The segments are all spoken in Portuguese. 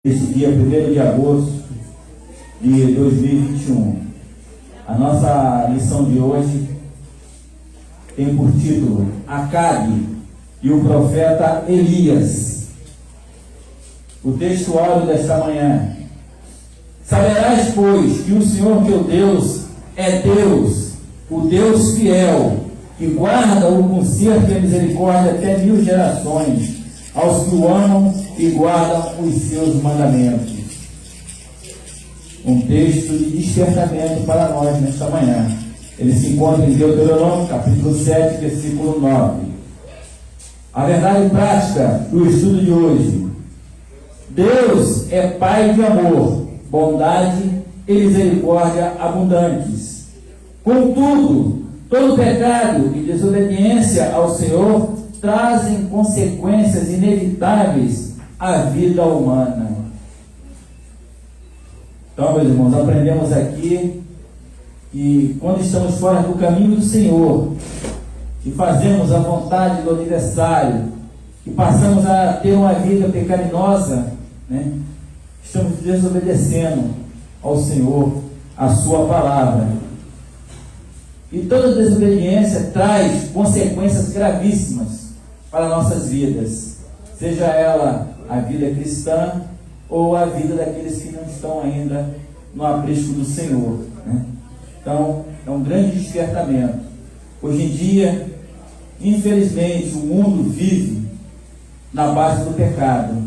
Esse dia 1º de agosto de 2021. A nossa lição de hoje tem por título Acabe e o profeta Elias. O textuário desta manhã: Saberás, pois, que o Senhor teu Deus é Deus, o Deus fiel, que guarda o conserto e a misericórdia até 1000 gerações, aos que o amam e guardam os seus mandamentos. Um texto de despertamento para nós nesta manhã. Ele se encontra em Deuteronômio, capítulo 7, versículo 9. A verdade prática do estudo de hoje: Deus é Pai de amor, bondade e misericórdia abundantes. Contudo, todo pecado e desobediência ao Senhor trazem consequências inevitáveis à vida humana. Então, meus irmãos, aprendemos aqui que quando estamos fora do caminho do Senhor e fazemos a vontade do adversário e passamos a ter uma vida pecaminosa, estamos desobedecendo ao Senhor, a sua palavra. E toda desobediência traz consequências gravíssimas para nossas vidas, seja ela a vida cristã ou a vida daqueles que não estão ainda no aprisco do Senhor. Então, é um grande despertamento. Hoje em dia, infelizmente, o mundo vive na base do pecado,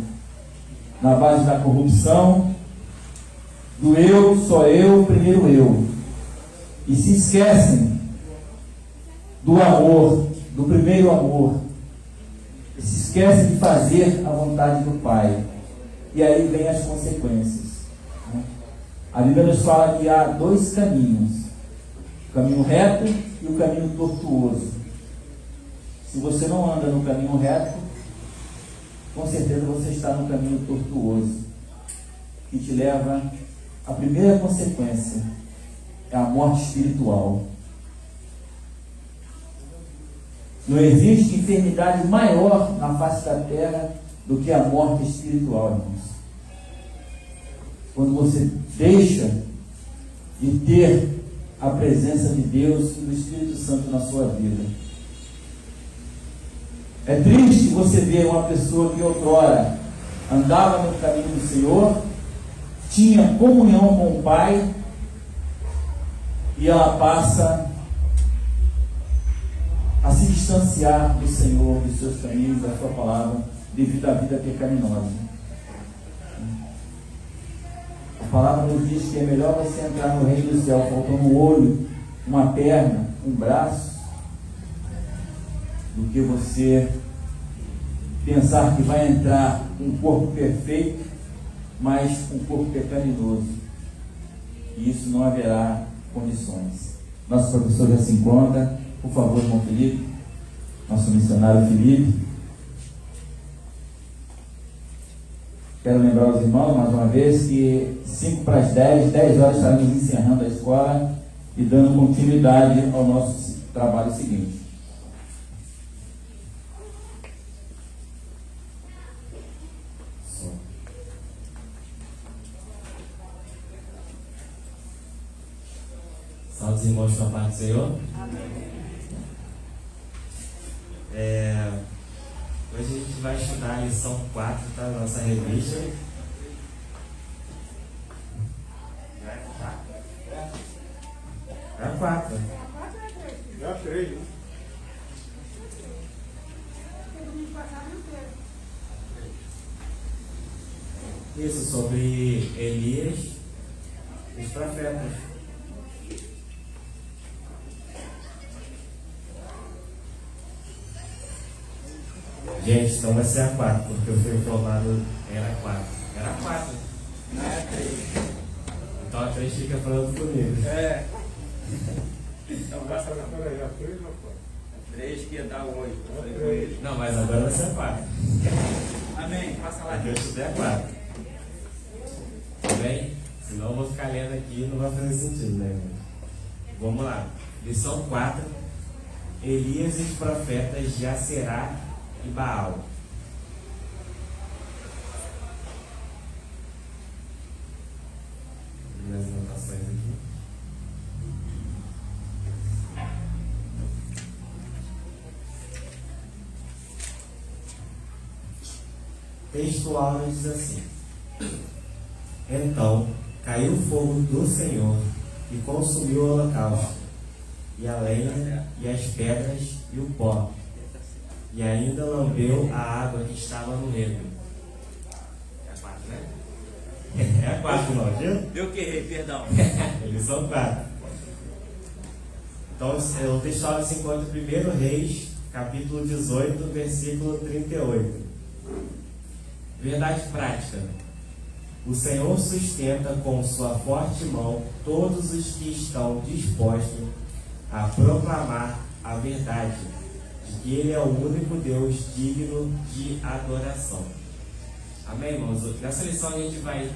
na base da corrupção, do eu, só eu, primeiro eu. E se esquecem do amor, do primeiro amor. E se esquecem de fazer a vontade do Pai. E aí vem as consequências. A Bíblia nos fala que há dois caminhos: o caminho reto e o caminho tortuoso. Se você não anda no caminho reto, com certeza você está no caminho tortuoso, que te leva à primeira consequência: é a morte espiritual. Não existe enfermidade maior na face da terra do que a morte espiritual, irmãos. Quando você deixa de ter a presença de Deus e do Espírito Santo na sua vida. É triste você ver uma pessoa que outrora andava no caminho do Senhor, tinha comunhão com o Pai, e ela passa a se distanciar do Senhor, dos seus caminhos, da sua palavra, devido à vida pecaminosa. A palavra nos diz que é melhor você entrar no reino do céu faltando um olho, uma perna, um braço, do que você pensar que vai entrar um corpo perfeito, mas um corpo pecaminoso. E isso não haverá condições. Nosso professor já se encontra. Por favor, irmão Felipe, nosso missionário Felipe. Quero lembrar aos irmãos, mais uma vez, que 5 para as 10 horas estaremos encerrando a escola e dando continuidade ao nosso trabalho seguinte. Salve os irmãos com a paz do Senhor. Amém. Hoje a gente vai estudar a lição 4, tá? Da nossa revista. É a 4. É a 3, né? Isso, sobre Elias e os profetas. Gente, então vai ser a 4, porque eu fui informado, era 4. Era 4. Não é a 3. Então a 3 fica falando comigo. É. Então passa agora aí, a 3 ou 4? A 3 que ia dar 8. Não, mas agora vai ser a 4. Amém. Passa lá. Porque eu estudei a 4. Tá bem? Senão eu vou ficar lendo aqui e não vai fazer sentido, né, irmão? Vamos lá. Lição 4. Elias e os profetas de Aserá e Baal. texto áureo diz assim: Então caiu o fogo do Senhor e consumiu o holocausto, e a lenha, e as pedras, e o pó, e ainda lambeu a água que estava no rego. É a 4, né? É a 4, não, viu? Eu que errei, perdão. Eles são 4. Então, o texto áureo se encontra em 1 Reis, capítulo 18, versículo 38. Verdade prática. O Senhor sustenta com sua forte mão todos os que estão dispostos a proclamar a verdade, de que Ele é o único Deus digno de adoração. Amém, irmãos? Nessa lição a gente vai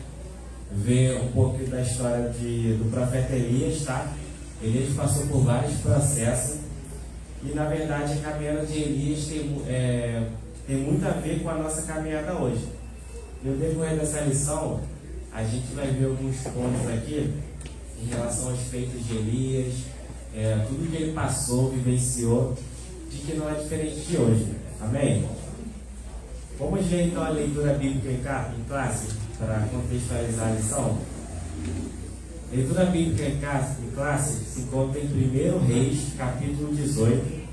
ver um pouco da história do profeta Elias, tá? Elias passou por vários processos e, na verdade, a caminhada de Elias tem muito a ver com a nossa caminhada hoje. No decorrer dessa lição, a gente vai ver alguns pontos aqui em relação aos feitos de Elias, tudo que ele passou, vivenciou, de que não é diferente de hoje. Amém? Vamos ver então a leitura bíblica em classe, para contextualizar a lição. A leitura bíblica em classe se encontra em 1 Reis, capítulo 18,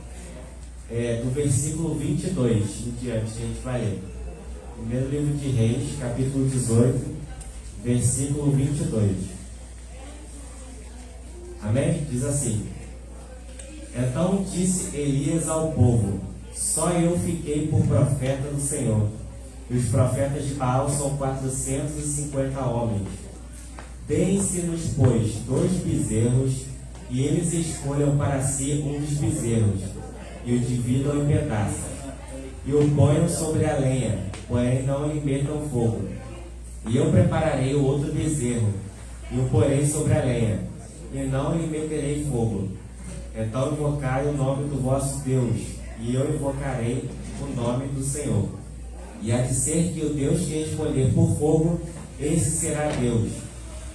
do versículo 22 em diante, a gente vai ler. Primeiro livro de Reis, capítulo 18, versículo 22. Amém? Diz assim: Então disse Elias ao povo: Só eu fiquei por profeta do Senhor, e os profetas de Baal são 450 homens. Deem-se-nos, pois, 2 bezerros, e eles escolham para si um dos bezerros, e o dividam em pedaços, e o ponham sobre a lenha, porém não lhe metam fogo. E eu prepararei o outro bezerro, e o porei sobre a lenha, e não lhe meterei fogo. Então invocai o nome do vosso Deus, e eu invocarei o nome do Senhor. E há de ser que o Deus que escolher por fogo, esse será Deus.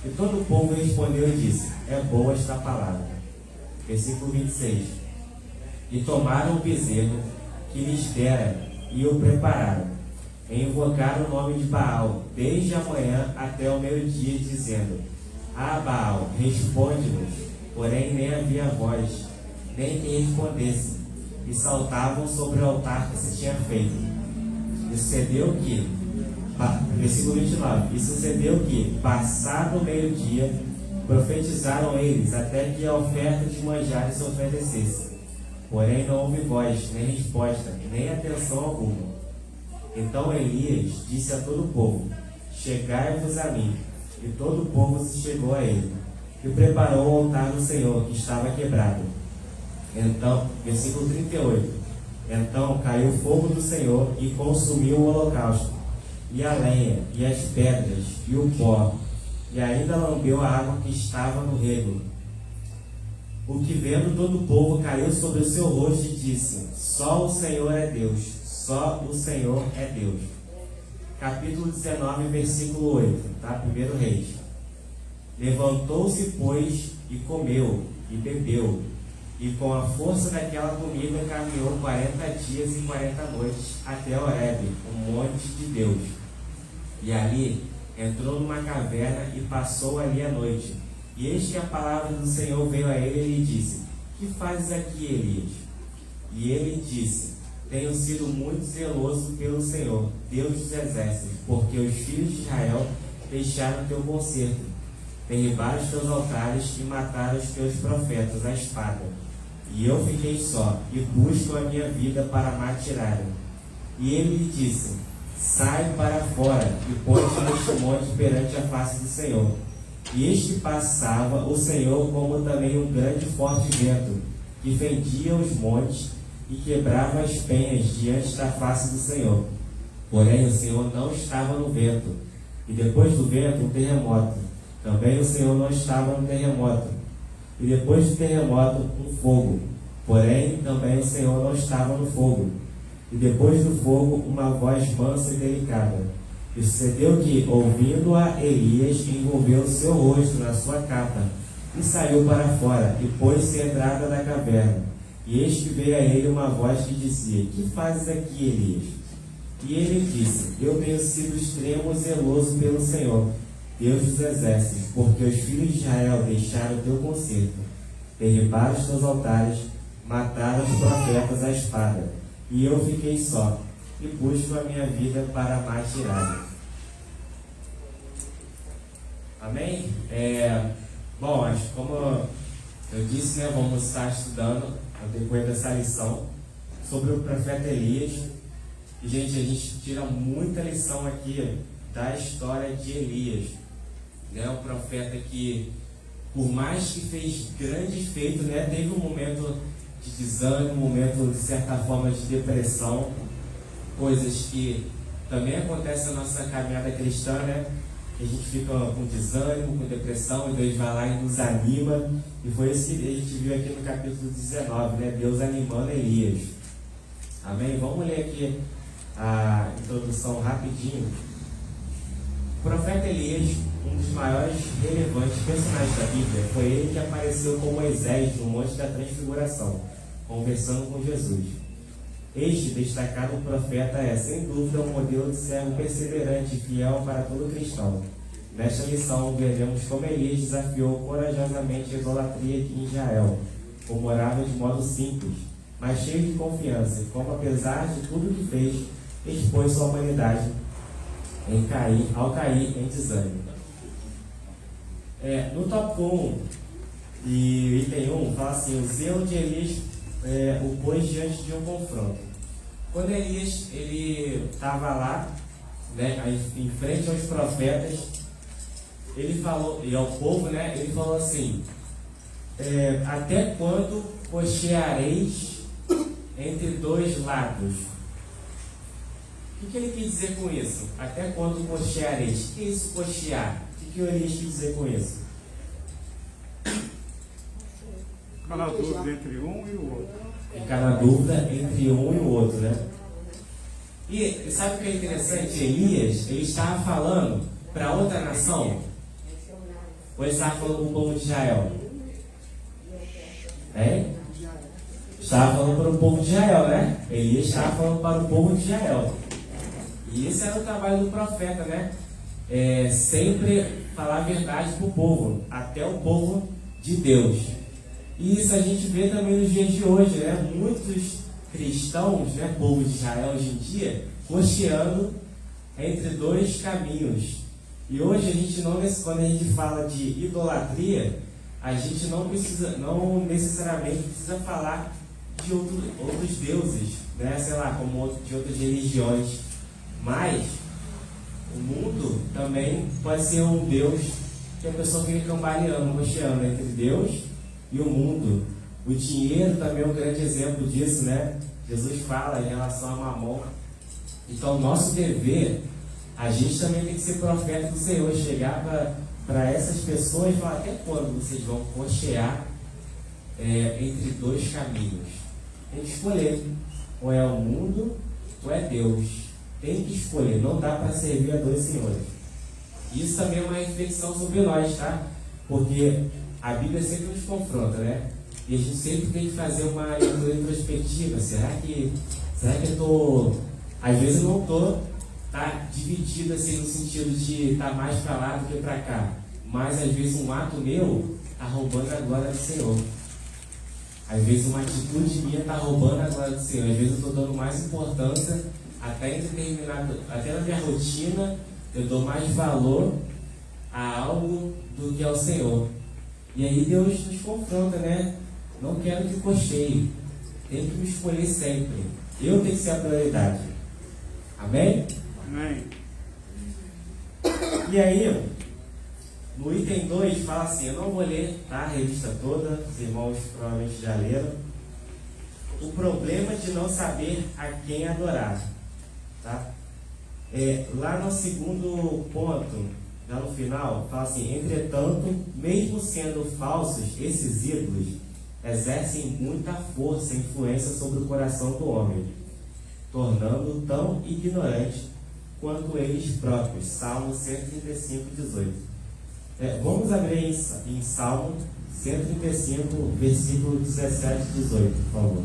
E todo o povo respondeu e disse: É boa esta palavra. Versículo 26. E tomaram o bezerro que lhes dera, e o prepararam, e invocaram o nome de Baal, desde a manhã até o meio-dia, dizendo: Ah, Baal, responde-nos. Porém nem havia voz, nem quem respondesse, e saltavam sobre o altar que se tinha feito. E sucedeu que, versículo 29, e sucedeu que, passado o meio-dia, profetizaram eles, até que a oferta de manjares se oferecesse. Porém não houve voz, nem resposta, nem atenção alguma. Então Elias disse a todo o povo: Chegai-vos a mim. E todo o povo se chegou a ele, e preparou o altar do Senhor, que estava quebrado. Então, versículo 38, então caiu o fogo do Senhor e consumiu o holocausto, e a lenha, e as pedras, e o pó, e ainda lambeu a água que estava no rego. O que vendo todo o povo caiu sobre o seu rosto e disse: Só o Senhor é Deus, só o Senhor é Deus. Capítulo 19, versículo 8, tá? 1 Reis. Levantou-se, pois, e comeu, e bebeu, e com a força daquela comida caminhou 40 dias e 40 noites até Horebe, o monte de Deus. E ali entrou numa caverna e passou ali a noite. E eis que a palavra do Senhor veio a ele e lhe disse: Que fazes aqui, Elias? E ele disse: Tenho sido muito zeloso pelo Senhor, Deus dos exércitos, porque os filhos de Israel deixaram teu conserto, derribaram os teus altares e mataram os teus profetas à espada. E eu fiquei só, e busco a minha vida para me atirarem. E ele lhe disse: Sai para fora, e põe-te neste monte perante a face do Senhor. E este passava o Senhor como também um grande e forte vento, que fendia os montes e quebrava as penhas diante da face do Senhor. Porém o Senhor não estava no vento. E depois do vento, um terremoto. Também o Senhor não estava no terremoto. E depois do terremoto, um fogo. Porém também o Senhor não estava no fogo. E depois do fogo, uma voz mansa e delicada. E sucedeu que, ouvindo-a, Elias envolveu o seu rosto na sua capa, e saiu para fora, e pôs-se à entrada da caverna. E eis que veio a ele uma voz que dizia: Que fazes aqui, Elias? E ele disse: Eu tenho sido extremo zeloso pelo Senhor, Deus dos exércitos, porque os filhos de Israel deixaram o teu conserto, derribaram os teus altares, mataram os profetas à espada, e eu fiquei só, e busco a minha vida para mais tirada. Amém? Bom, acho que como eu disse, né, vamos estar estudando depois dessa lição sobre o profeta Elias. E, gente, a gente tira muita lição aqui da história de Elias, né? Um profeta que, por mais que fez grandes feitos, né, teve um momento de desânimo, um momento, de certa forma, de depressão, coisas que também acontecem na nossa caminhada cristã, né? A gente fica com desânimo, com depressão, e Deus vai lá e nos anima. E foi isso que a gente viu aqui no capítulo 19, né? Deus animando Elias. Amém? Vamos ler aqui a introdução rapidinho. O profeta Elias, um dos maiores relevantes personagens da Bíblia, foi ele que apareceu com Moisés no Monte da Transfiguração, conversando com Jesus. Este destacado profeta é, sem dúvida, um modelo de servo perseverante e fiel para todo cristão. Nesta lição, veremos como Elias desafiou corajosamente a idolatria aqui em Israel, como orava de modo simples, mas cheio de confiança, e como, apesar de tudo que fez, expôs sua humanidade ao cair em desânimo. No tópico 1 e item 1, fala assim: o zelo de Elias o pôs diante de um confronto. Quando Elias estava lá, né, em frente aos profetas, ele falou, e ao povo, né, ele falou assim: até quando cocheareis entre dois lados? O que ele quis dizer com isso? Até quando cocheareis? O que é isso, cochear? O que Elias quis dizer com isso? Ficar na dúvida entre um e o outro. Ficar na dúvida entre um e o outro, né? E sabe o que é interessante? Elias, ele estava falando para outra nação? Ou ele estava falando para o povo de Israel? Estava falando para o povo de Israel, né? Elias estava falando para o povo de Israel. E esse era o trabalho do profeta, né? Sempre falar a verdade para o povo, até o povo de Deus. E isso a gente vê também nos dias de hoje, né? Muitos cristãos, né, povo de Israel hoje em dia, cocheando entre dois caminhos. E hoje a gente não, quando a gente fala de idolatria, a gente não necessariamente precisa falar de outros deuses, né? Sei lá, como de outras religiões. Mas o mundo também pode ser um Deus que a pessoa fica cambaleando, cocheando entre Deus e o mundo. O dinheiro também é um grande exemplo disso, né? Jesus fala em relação a Mamon. Então, nosso dever, a gente também tem que ser profeta do Senhor, chegar para essas pessoas e falar: até quando vocês vão cochear entre dois caminhos? Tem que escolher, ou é o mundo ou é Deus. Tem que escolher, não dá para servir a dois senhores. Isso também é uma reflexão sobre nós, tá? Porque a Bíblia sempre nos confronta, né? E a gente sempre tem que fazer uma leitura introspectiva. Será que eu tô... Às vezes eu não tô dividido assim, no sentido de estar mais para lá do que para cá. Mas às vezes um ato meu está roubando a glória do Senhor. Às vezes uma atitude minha está roubando a glória do Senhor. Às vezes eu estou dando mais importância, até na minha rotina, eu dou mais valor a algo do que ao Senhor. E aí Deus nos confronta, né? Não quero que cocheie. Tem que me escolher sempre. Eu tenho que ser a prioridade. Amém? Amém. E aí, no item 2 fala assim, eu não vou ler, tá, a revista toda, os irmãos provavelmente já leram. O problema de não saber a quem adorar. Tá? Lá no segundo ponto, lá no final, fala assim: entretanto, mesmo sendo falsos, esses ídolos exercem muita força e influência sobre o coração do homem, tornando-o tão ignorante quanto eles próprios. Salmo 135, 18. Vamos abrir em Salmo 135, versículo 17 e 18, por favor.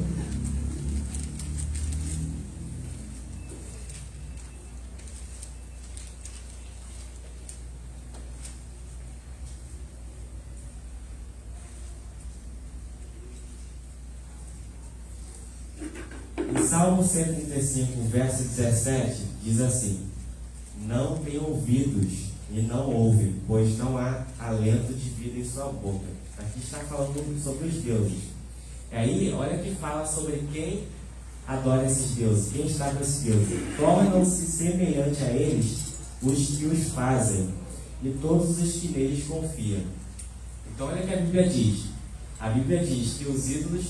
Em Salmo 135, verso 17, diz assim: não tem ouvidos e não ouve, pois não há alento de vida em sua boca. Aqui está falando sobre os deuses. E aí, olha que fala sobre quem adora esses deuses, quem está com esses deuses. Tornam-se semelhante a eles os que os fazem e todos os que neles confiam. Então olha o que a Bíblia diz. A Bíblia diz que os ídolos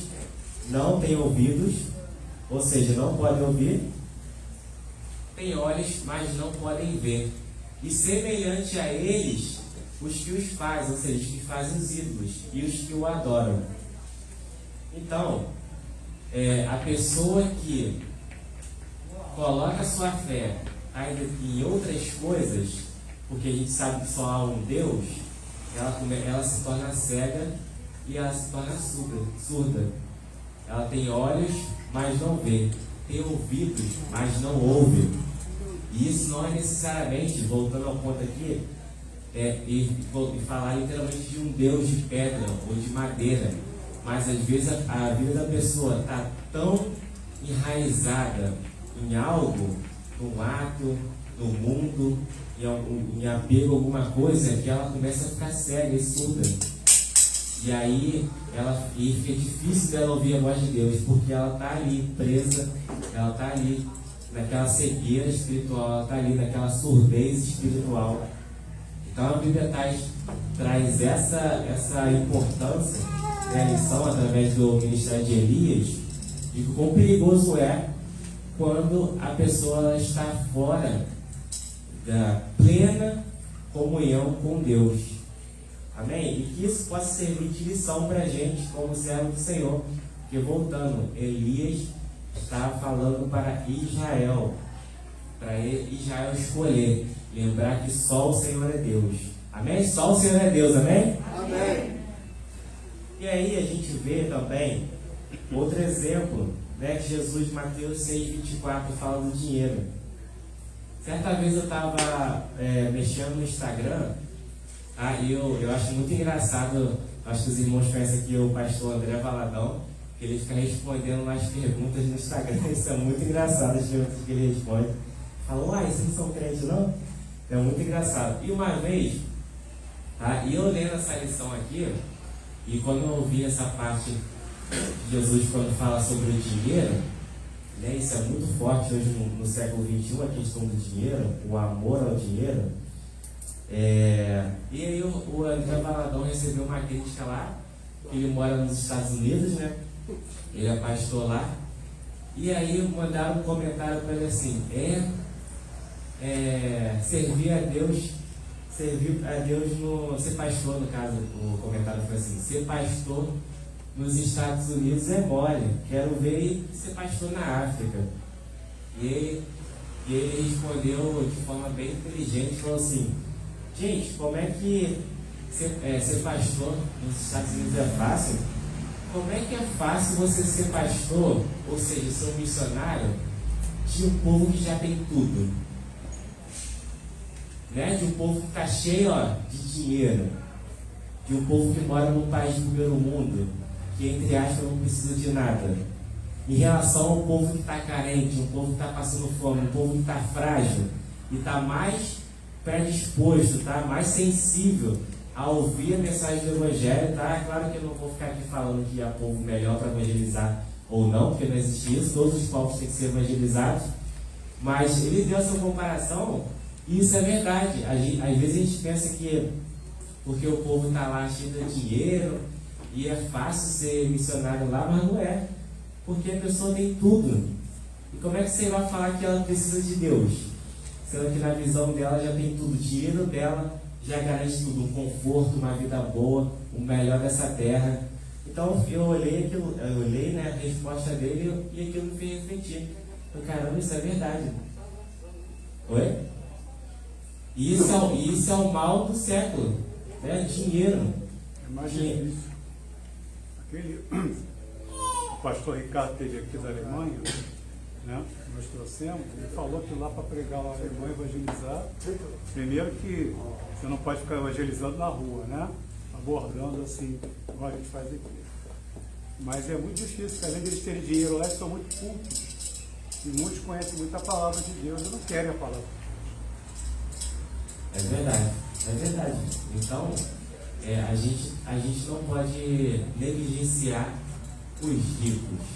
não têm ouvidos, ou seja, não podem ouvir, têm olhos, mas não podem ver. E semelhante a eles, os que os fazem, ou seja, os que fazem os ídolos e os que o adoram. Então, a pessoa que coloca sua fé ainda em outras coisas, porque a gente sabe que só há um Deus, ela se torna cega e ela se torna surda. Ela tem olhos, mas não vê. Tem ouvidos, mas não ouve. E isso não é necessariamente, voltando ao ponto aqui, e falar literalmente de um Deus de pedra ou de madeira. Mas às vezes a vida da pessoa está tão enraizada em algo, num ato, no mundo, em apego a alguma coisa, que ela começa a ficar cega e surda. E aí fica difícil dela ouvir a voz de Deus, porque ela está ali presa, ela está ali naquela cegueira espiritual, ela está ali naquela surdez espiritual. Então a Bíblia traz essa importância, a lição através do ministério de Elias, de quão perigoso é quando a pessoa está fora da plena comunhão com Deus. Amém? E que isso possa servir de lição para a gente como servo do Senhor. Porque voltando, Elias está falando para Israel escolher, lembrar que só o Senhor é Deus. Amém? Só o Senhor é Deus, amém? Amém. E aí a gente vê também outro exemplo, né, que Jesus, Mateus 6,24, fala do dinheiro. Certa vez eu estava mexendo no Instagram, e eu acho muito engraçado, acho que os irmãos conhecem aqui o pastor André Valadão, que ele fica respondendo umas perguntas no Instagram. Isso é muito engraçado, as perguntas que ele responde. Fala, uai, vocês não são crentes não? É muito engraçado. E uma vez, e eu lendo essa lição aqui, e quando eu ouvi essa parte de Jesus quando fala sobre o dinheiro, né, isso é muito forte hoje no século XXI, a questão do dinheiro, o amor ao dinheiro. E aí o André Valadão recebeu uma crítica lá, ele mora nos Estados Unidos, né? Ele é pastor lá. E aí mandaram um comentário para ele assim, servir a Deus ser pastor, no caso, o comentário foi assim, ser pastor nos Estados Unidos é mole, quero ver ser pastor na África. E ele respondeu de forma bem inteligente, falou assim, gente, como é que ser pastor nos Estados Unidos é fácil? Como é que é fácil você ser pastor, ou seja, ser um missionário de um povo que já tem tudo? Né? De um povo que está cheio de dinheiro, de um povo que mora num país do primeiro mundo, que entre aspas não precisa de nada, em relação ao povo que está carente, um povo que está passando fome, um povo que está frágil e está mais predisposto, está mais sensível a ouvir a mensagem do Evangelho. É claro que eu não vou ficar aqui falando que há povo melhor para evangelizar ou não, porque não existe isso, todos os povos têm que ser evangelizados, mas ele deu essa comparação. E isso é verdade. Às vezes a gente pensa que porque o povo está lá cheio de dinheiro e é fácil ser missionário lá, mas não é. Porque a pessoa tem tudo. E como é que você vai falar que ela precisa de Deus? Sendo que na visão dela já tem tudo. O dinheiro dela já garante tudo. Um conforto, uma vida boa, o melhor dessa terra. Então eu olhei a resposta dele e aquilo me fez refletir. Caramba, isso é verdade. Oi? E isso é o mal do século, né? Dinheiro. Imagina isso. O pastor Ricardo esteve aqui da Alemanha, né? Nós trouxemos, ele falou que lá para pregar lá na Alemanha, evangelizar, primeiro que você não pode ficar evangelizando na rua, né? Abordando assim, como a gente faz aqui. Mas é muito difícil, porque além de eles terem dinheiro lá, eles são muito cultos. E muitos conhecem muito a palavra de Deus e não querem a palavra. É verdade, é verdade. Então, a gente não pode negligenciar os ricos,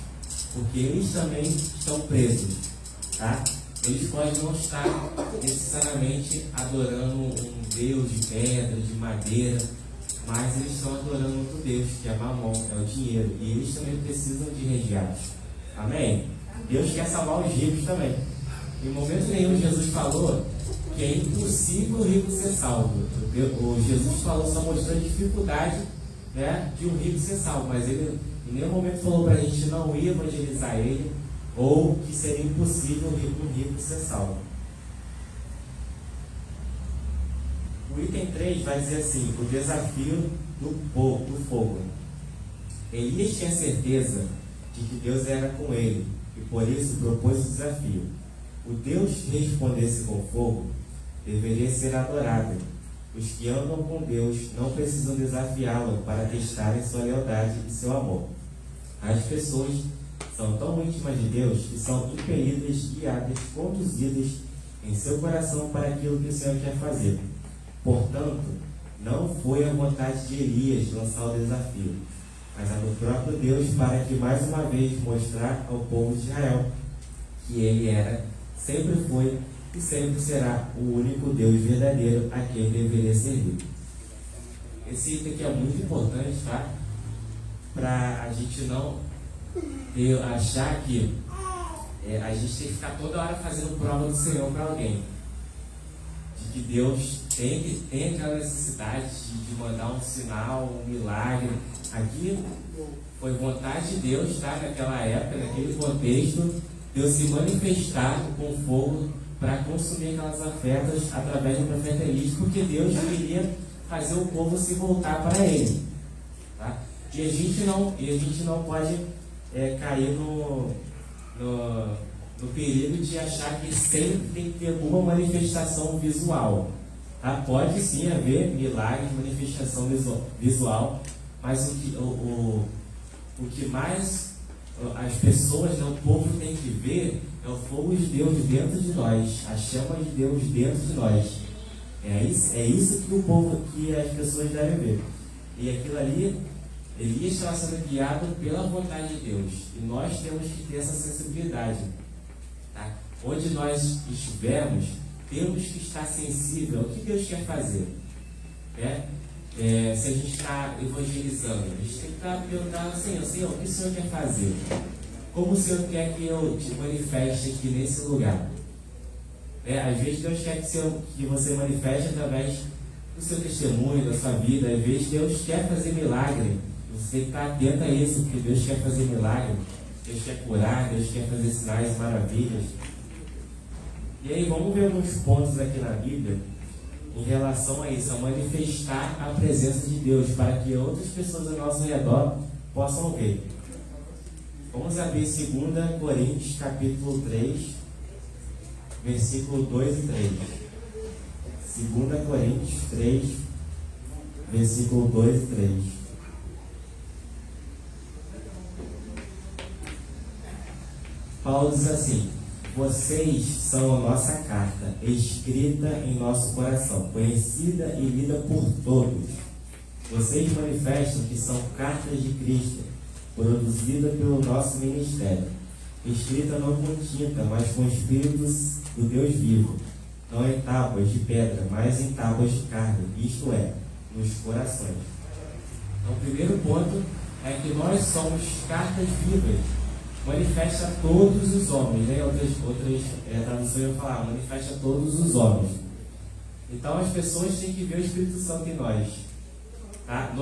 porque eles também estão presos, tá? Eles podem não estar necessariamente adorando um Deus de pedra, de madeira, mas eles estão adorando outro Deus, que é Mamon, é o dinheiro, e eles também precisam de resgate. Amém? Deus quer salvar os ricos também. Em momento nenhum Jesus falou que é impossível o rico ser salvo. O Jesus falou, só mostrou a dificuldade, né, de um rico ser salvo, mas ele em nenhum momento falou para a gente não ir evangelizar ele, ou que seria impossível um rico ser salvo. O item 3 vai dizer assim: o desafio do fogo. Elias tinha certeza de que Deus era com ele, e por isso propôs o desafio. O Deus que respondesse com fogo deveria ser adorado. Os que andam com Deus não precisam desafiá-lo para testarem sua lealdade e seu amor. As pessoas são tão íntimas de Deus que são impelidas, guiadas, conduzidas em seu coração para aquilo que o Senhor quer fazer. Portanto, não foi a vontade de Elias lançar o desafio, mas a do próprio Deus, para que mais uma vez mostrar ao povo de Israel que ele era, sempre foi e sempre será o único Deus verdadeiro a quem deveria servir. Esse item aqui é muito importante, tá? Para a gente não achar que a gente tem que ficar toda hora fazendo prova do Senhor para alguém. De que Deus tem aquela necessidade de mandar um sinal, um milagre. Aqui foi vontade de Deus, tá? Naquela época, naquele contexto, Deus se manifestar com fogo para consumir aquelas ofertas através do profeta Elias, porque Deus queria fazer o povo se voltar para ele, tá? E a gente não pode cair no perigo de achar que sempre tem que ter alguma manifestação visual, tá? Pode sim haver milagres, manifestação visual, mas o que mais as pessoas, o povo tem que ver é o fogo de Deus dentro de nós, a chama de Deus dentro de nós. É isso que as pessoas devem ver. E aquilo ali, Elias estava sendo guiado pela vontade de Deus. E nós temos que ter essa sensibilidade. Tá? Onde nós estivermos, temos que estar sensível ao que Deus quer fazer. Se a gente está evangelizando, a gente tem que estar perguntando ao Senhor, o que o Senhor quer fazer? Como o Senhor quer que eu te manifeste aqui nesse lugar? Às vezes Deus quer que você manifeste através do seu testemunho, da sua vida. Às vezes Deus quer fazer milagre. Você tem que estar atento a isso, porque Deus quer fazer milagre. Deus quer curar, Deus quer fazer sinais e maravilhas. E aí vamos ver alguns pontos aqui na Bíblia em relação a isso, a manifestar a presença de Deus, para que outras pessoas ao nosso redor possam ver. Vamos abrir 2 Coríntios capítulo 3, versículo 2 e 3. 2 Coríntios 3, versículo 2 e 3. Paulo diz assim: vocês são a nossa carta, escrita em nosso coração, conhecida e lida por todos. Vocês manifestam que são cartas de Cristo, produzida pelo nosso ministério, escrita não com tinta, mas com espíritos do Deus vivo, não em tábuas de pedra, mas em tábuas de carne, isto é, nos corações. Então, o primeiro ponto é que nós somos cartas vivas, manifesta a todos os homens, né? Outras traduções vão falar, manifesta a todos os homens. Então, as pessoas têm que ver o Espírito Santo em nós, tá?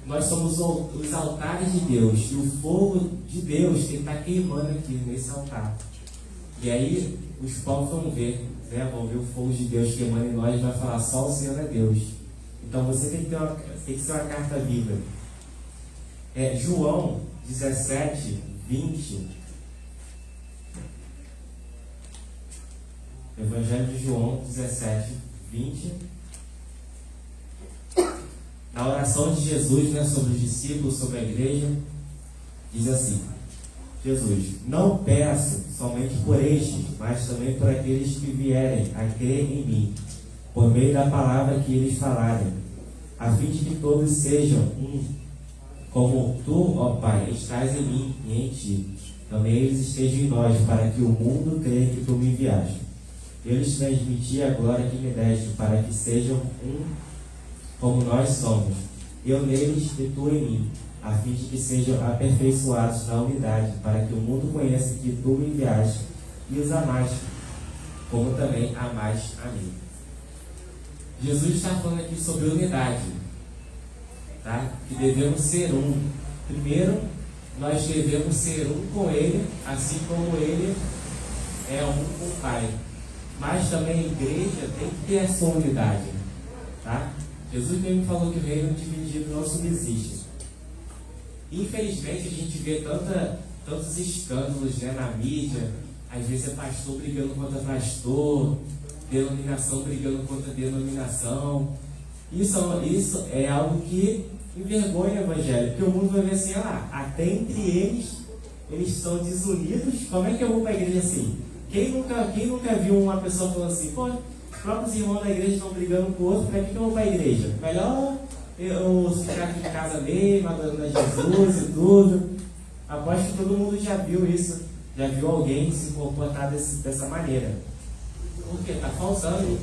Nós somos os altares de Deus, e o fogo de Deus tem que estar queimando aqui nesse altar. E aí os povos vão ver, né? Vão ver o fogo de Deus queimando em nós e vai falar, só o Senhor é Deus. Então você tem que ser uma carta viva. João 17, 20. Evangelho de João 17, 20. Na oração de Jesus, né, sobre os discípulos, sobre a igreja, diz assim: Jesus: não peço somente por estes, mas também por aqueles que vierem a crer em mim, por meio da palavra que eles falarem, a fim de que todos sejam um, como tu, ó Pai, estás em mim e em ti. Também eles estejam em nós, para que o mundo creia que tu me enviaste. Eu lhes transmiti a glória que me deste, para que sejam um como nós somos, eu neles e tu em mim, a fim de que sejam aperfeiçoados na unidade, para que o mundo conheça que tu me enviaste e os amaste, como também amaste a mim. Jesus está falando aqui sobre unidade, tá? Que devemos ser um. Primeiro, nós devemos ser um com Ele, assim como Ele é um com o Pai. Mas também a igreja tem que ter essa unidade, tá? Jesus mesmo falou que o reino dividido não subsiste. Infelizmente a gente vê tantos escândalos, né, na mídia. Às vezes é pastor brigando contra pastor, denominação brigando contra denominação. Isso é algo que envergonha o evangelho, porque o mundo vai ver assim: até entre eles são desunidos. Como é que eu vou para a igreja assim? Quem nunca viu uma pessoa falando assim: pô, os próprios irmãos da igreja estão brigando com o outro, para que eu vou para a igreja? Melhor eu ficar aqui em casa mesmo, adorando a Jesus e tudo. Aposto que todo mundo já viu isso, já viu alguém se comportar dessa maneira. Porque está faltando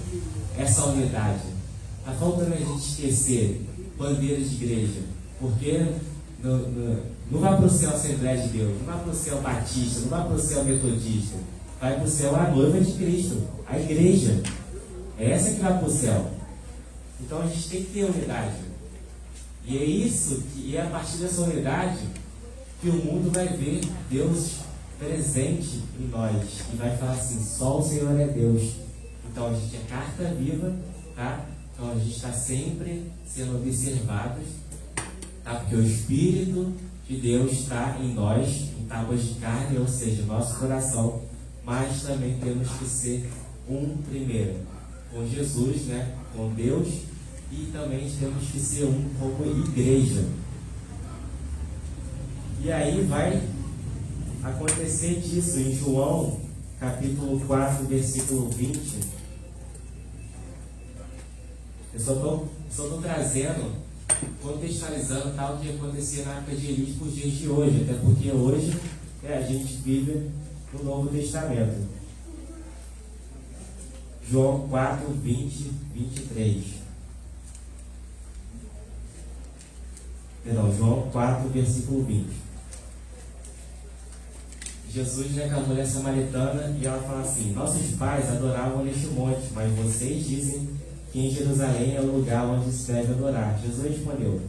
essa unidade, está faltando a gente esquecer bandeiras de igreja, porque não vai para o céu a Assembleia de Deus, não vai para o céu Batista, não vai para o céu Metodista, vai para o céu a noiva de Cristo, a igreja. É essa que vai para o céu. Então a gente tem que ter unidade. E é isso, e é a partir dessa unidade que o mundo vai ver Deus presente em nós e vai falar assim: só o Senhor é Deus. Então a gente é carta viva, tá? Então a gente está sempre sendo observados, tá? Porque o Espírito de Deus está em nós, em tábuas de carne, ou seja, nosso coração. Mas também temos que ser um primeiro com Jesus, né? Com Deus, e também temos que ser um como igreja. E aí vai acontecer disso em João capítulo 4, versículo 20. Eu só estou trazendo, contextualizando tal que acontecia na época de Elias para os dias de hoje, até porque hoje a gente vive no Novo Testamento. João 4, 20, 23. Perdão, João 4, versículo 20. Jesus vem com a mulher samaritana e ela fala assim: nossos pais adoravam neste monte, mas vocês dizem que em Jerusalém é o lugar onde se deve adorar. Jesus respondeu: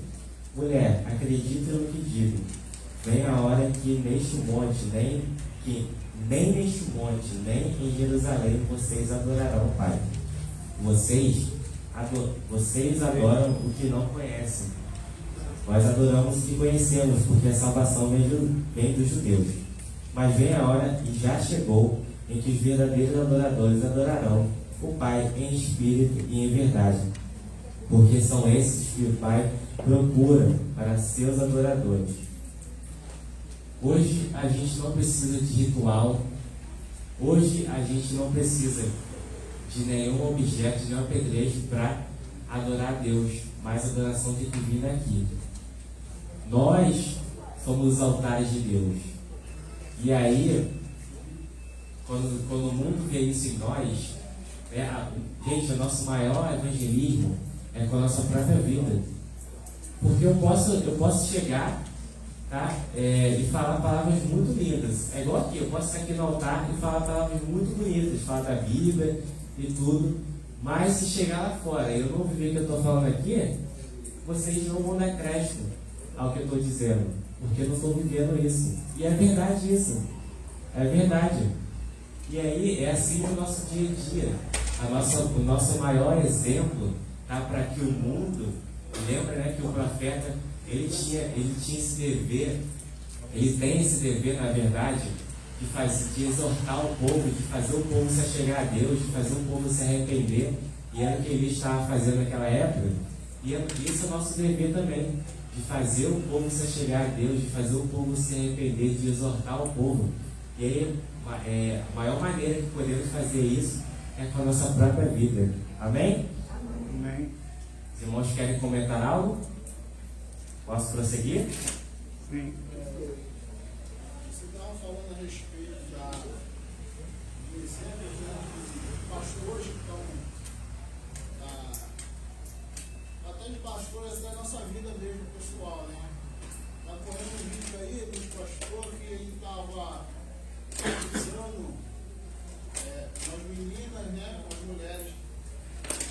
mulher, acredita no que digo. Vem a hora que neste monte, nem neste monte, nem em Jerusalém vocês adorarão o Pai. Vocês adoram o que não conhecem. Nós adoramos o que conhecemos, porque a salvação vem dos judeus. Mas vem a hora, e já chegou, em que os verdadeiros adoradores adorarão o Pai em espírito e em verdade, porque são esses que o Pai procura para seus adoradores. Hoje a gente não precisa de ritual, hoje a gente não precisa de nenhum objeto, de nenhum apedrecho para adorar a Deus, mas a adoração tem que vir daqui. Nós somos os altares de Deus. E aí, quando o mundo vê isso em nós, gente, o nosso maior evangelismo é com a nossa própria vida. Porque eu posso chegar, tá, e falar palavras muito lindas. É igual aqui, eu posso estar aqui no altar e falar palavras muito bonitas, falar da Bíblia e tudo. Mas se chegar lá fora e eu não viver o que eu estou falando aqui, vocês não vão dar crédito ao que eu estou dizendo, porque eu não estou vivendo isso. E é verdade isso. É verdade. E aí é assim no nosso dia a dia. O nosso maior exemplo, tá, para que o mundo, lembra, né, que o profeta ele tinha esse dever, ele tem esse dever, na verdade, de exortar o povo, de fazer o povo se achegar a Deus, de fazer o povo se arrepender. E era o que ele estava fazendo naquela época. E isso é o nosso dever também. de fazer o povo se chegar a Deus, de fazer o povo se arrepender, de exortar o povo. E aí, a maior maneira que podemos fazer isso é com a nossa própria vida. Amém? Amém. Os irmãos querem comentar algo? Posso prosseguir? Sim. Você estava falando a respeito do exemplo de pastores que estão, até de pastores da nossa vida mesmo, pessoal, né? Está correndo um vídeo aí dos pastores que ele estava batizando as meninas, né? As mulheres,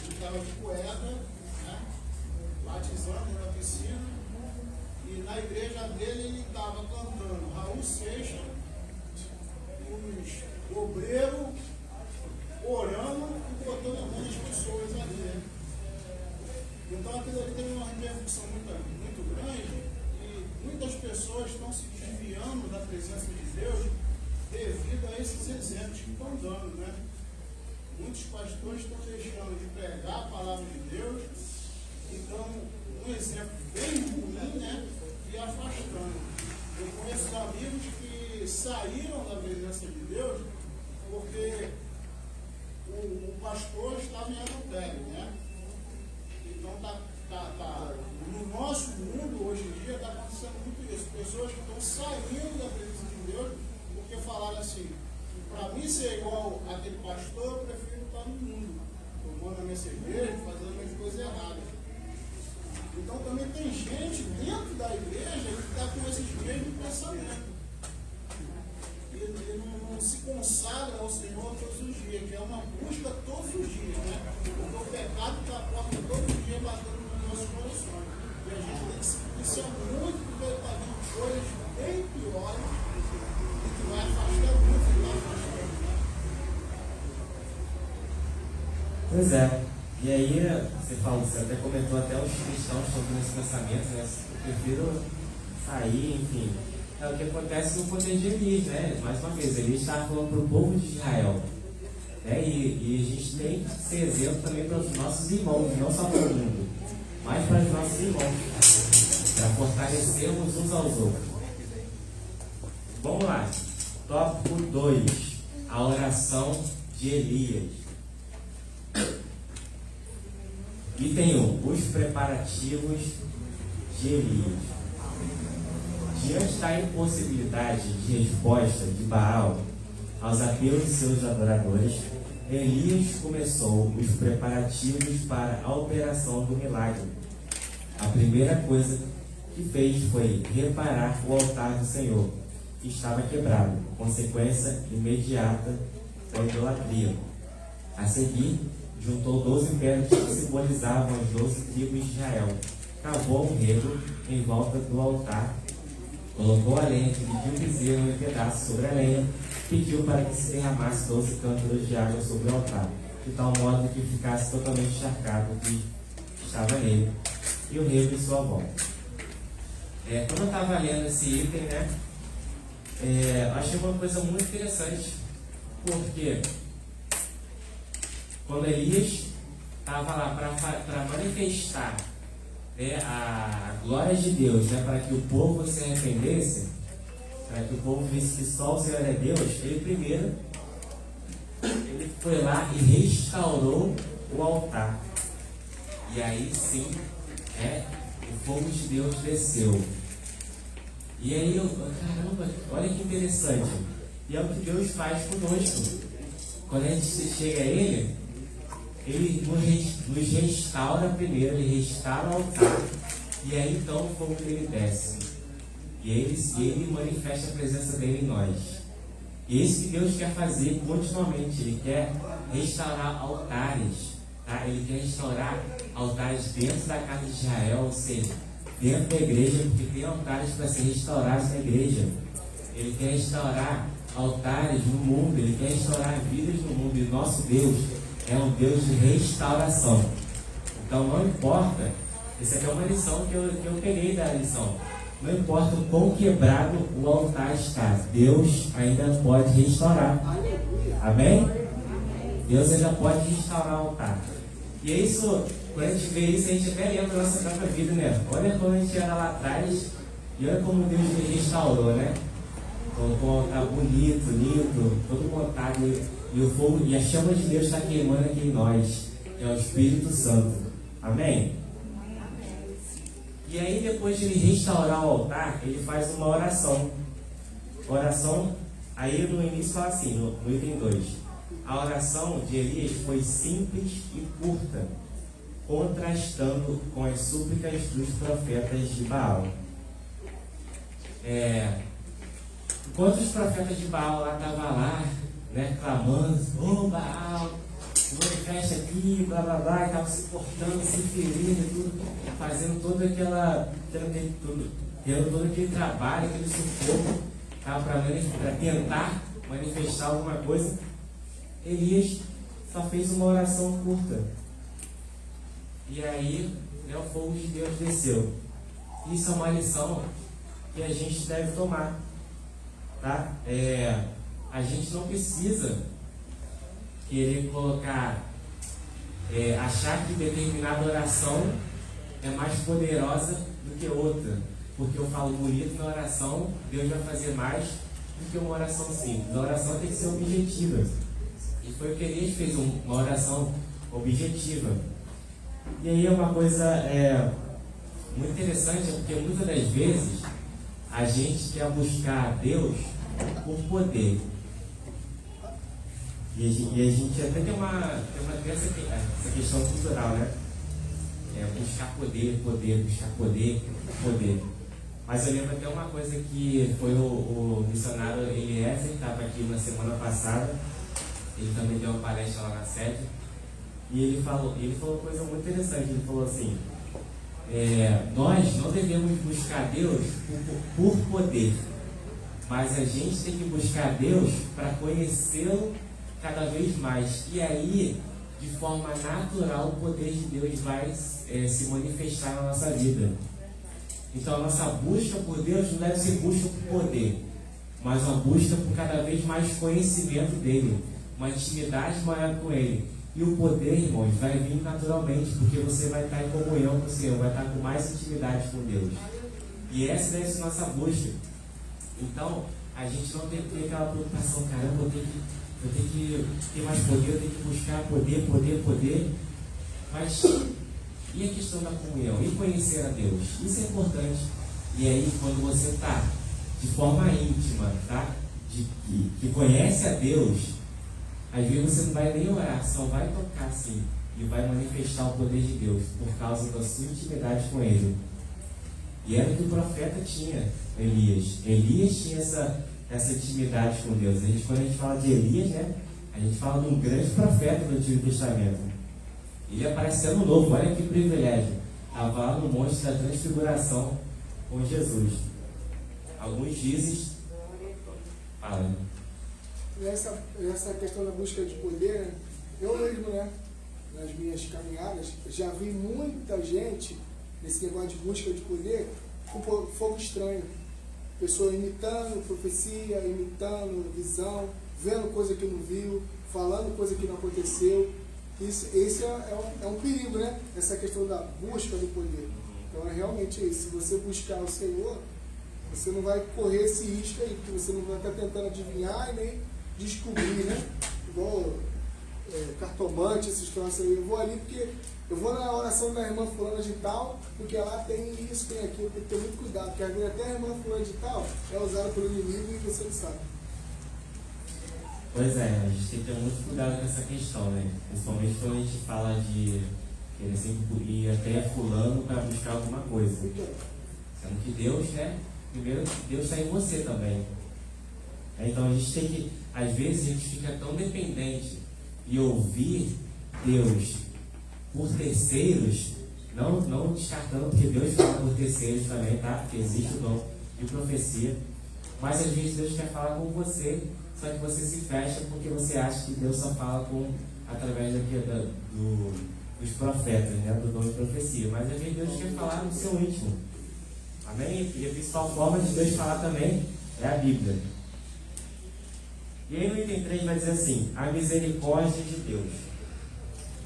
ele estava de cueca, né? Batizando na piscina. E na igreja dele ele estava cantando Raul Seixas, os obreiros orando e botando a mão nas pessoas ali, né? Então aquilo ali teve uma repercussão muito grande e muitas pessoas estão se desviando da presença de Deus devido a esses exemplos que estão dando, né? Muitos pastores estão deixando de pregar a palavra de Deus e dão um exemplo bem ruim, né? E afastando. Eu conheço amigos que saíram da presença de Deus porque o pastor estava em adultério, né? Então no nosso mundo hoje em dia está acontecendo muito isso. Pessoas que estão saindo da presença de Deus porque falaram assim, para mim ser igual aquele pastor, eu prefiro estar no mundo, tomando a minha cerveja, fazendo as coisas erradas. Então também tem gente dentro da igreja que está com esses mesmos pensamentos. E não se consagra ao Senhor todos os dias, que é uma busca todos os dias, né? Porque o pecado está à porta todos os dias batendo nos nossos corações. E a gente tem que se policiar muito, porque está vindo coisas bem piores e que vai afastar muito, e vai afastando, né? Pois é. E aí, você até comentou até os cristãos sobre esse pensamento, né? Eu prefiro sair, enfim. É o que acontece no poder de Elias, né? Mais uma vez, Elias estava falando para o povo de Israel. Né? E a gente tem que ser exemplo também para os nossos irmãos, não só para o mundo, mas para os nossos irmãos, para fortalecermos uns aos outros. Vamos lá. Tópico 2. A oração de Elias. Item 1. Os preparativos de Elias. Diante da impossibilidade de resposta de Baal aos apelos de seus adoradores, Elias começou os preparativos para a operação do milagre. A primeira coisa que fez foi reparar o altar do Senhor, que estava quebrado, consequência imediata da idolatria. A seguir, juntou 12 pedras que simbolizavam as 12 tribos de Israel, cavou um rego em volta do altar, colocou a lenha, dividiu o bezerro em pedaços sobre a lenha, pediu para que se derramasse 12 cântaros de água sobre o altar, de tal modo que ficasse totalmente encharcado o que estava nele, e o rego em sua volta. Quando eu estava lendo esse item, né, eu achei uma coisa muito interessante, porque quando Elias estava lá para manifestar, né, a glória de Deus, né, para que o povo se arrependesse, para que o povo visse que só o Senhor é Deus, ele foi lá e restaurou o altar. E aí sim, o fogo de Deus desceu. E aí caramba, olha que interessante. E é o que Deus faz conosco. Quando a gente chega a Ele nos restaura primeiro, Ele restaura o altar, e aí então o fogo dele desce. E ele manifesta a presença dele em nós. E é isso que Deus quer fazer continuamente. Ele quer restaurar altares, tá? Ele quer restaurar altares dentro da casa de Israel, ou seja, dentro da igreja, porque tem altares para ser restaurados na igreja. Ele quer restaurar altares no mundo, Ele quer restaurar vidas no mundo, e nosso Deus é um Deus de restauração. Então não importa, essa aqui é uma lição que eu peguei da lição, não importa o quão quebrado o altar está, Deus ainda pode restaurar. Amém? Deus ainda pode restaurar o altar. E é isso, quando a gente vê isso, a gente até lembra da nossa própria vida, né? Olha como a gente era lá atrás e olha como Deus me restaurou, né? Colocou tá bonito, lindo, todo montado e o fogo e a chama de Deus está queimando aqui em nós, que é o Espírito Santo. Amém? E aí, depois de ele restaurar o altar, ele faz uma oração. Oração, aí no início fala assim, no item 2. A oração de Elias foi simples e curta, contrastando com as súplicas dos profetas de Baal. Enquanto os profetas de Baal lá estavam lá, né, clamando, ô Baal, se manifesta aqui, blá blá blá, e estavam se cortando, se ferindo, tudo, fazendo toda aquela, tendo todo aquele trabalho, aquele sufoco, para tentar manifestar alguma coisa. Elias só fez uma oração curta. E aí, né, o fogo de Deus desceu. Isso é uma lição que a gente deve tomar. Tá? A gente não precisa querer colocar, achar que determinada oração é mais poderosa do que outra. Porque eu falo bonito na oração, Deus vai fazer mais do que uma oração simples. A oração tem que ser objetiva. E foi o que Elias fez, uma oração objetiva. E aí é uma coisa muito interessante, porque muitas das vezes a gente quer buscar a Deus por poder. E a gente até tem essa questão cultural, né? Buscar poder, buscar poder. Mas eu lembro até uma coisa que foi o missionário Eliezer, que estava aqui na semana passada. Ele também deu uma palestra lá na sede. E ele falou uma coisa muito interessante. Ele falou assim: nós não devemos buscar Deus por poder, mas a gente tem que buscar Deus para conhecê-lo cada vez mais. E aí, de forma natural, o poder de Deus vai se manifestar na nossa vida. Então, a nossa busca por Deus não deve ser busca por poder, mas uma busca por cada vez mais conhecimento dele, uma intimidade maior com ele. E o poder, irmãos, vai vir naturalmente, porque você vai estar em comunhão com o Senhor, vai estar com mais intimidade com Deus. E essa deve ser a nossa busca. Então, a gente não tem que ter aquela preocupação, caramba, eu tenho que ter mais poder, eu tenho que buscar poder. Mas, e a questão da comunhão? E conhecer a Deus? Isso é importante. E aí, quando você está de forma íntima, tá? Que conhece a Deus, às vezes você não vai nem orar, só vai tocar assim e vai manifestar o poder de Deus por causa da sua intimidade com Ele. E era o que o profeta tinha, Elias. Elias tinha essa intimidade com Deus. Quando a gente fala de Elias, né, a gente fala de um grande profeta do Antigo Testamento. Ele apareceu no Novo, olha que privilégio. Estava lá no Monte da Transfiguração com Jesus. Alguns dizem... Fala. Essa questão da busca de poder, eu mesmo, né, nas minhas caminhadas, já vi muita gente nesse negócio de busca de poder com fogo estranho. Pessoa imitando profecia, imitando visão, vendo coisa que não viu, falando coisa que não aconteceu. Esse é um perigo, né? Essa questão da busca do poder. Então é realmente isso. Se você buscar o Senhor, você não vai correr esse risco aí, porque você não vai estar tentando adivinhar e nem descobrir, né? Igual cartomante, esses troços aí. Eu vou ali porque eu vou na oração da irmã fulana de tal, porque lá tem isso, tem aquilo, tem que ter muito cuidado, porque às vezes até a irmã fulana de tal é usada pelo inimigo e você não sabe. Pois é, a gente tem que ter muito cuidado com essa questão, né? Principalmente quando a gente fala de querer sempre ir até fulano para buscar alguma coisa. Sendo que Deus, né? Primeiro, Deus está em você também. Então a gente tem que, às vezes a gente fica tão dependente e ouvir Deus por terceiros, não descartando, porque Deus fala por terceiros também, tá? Porque existe o dom de profecia, mas às vezes Deus quer falar com você, só que você se fecha porque você acha que Deus só fala através dos profetas, né? Do dom de profecia, mas às vezes Deus quer falar no seu íntimo. Amém? E a principal forma de Deus falar também é a Bíblia. E aí no item 3 vai dizer assim: a misericórdia de Deus.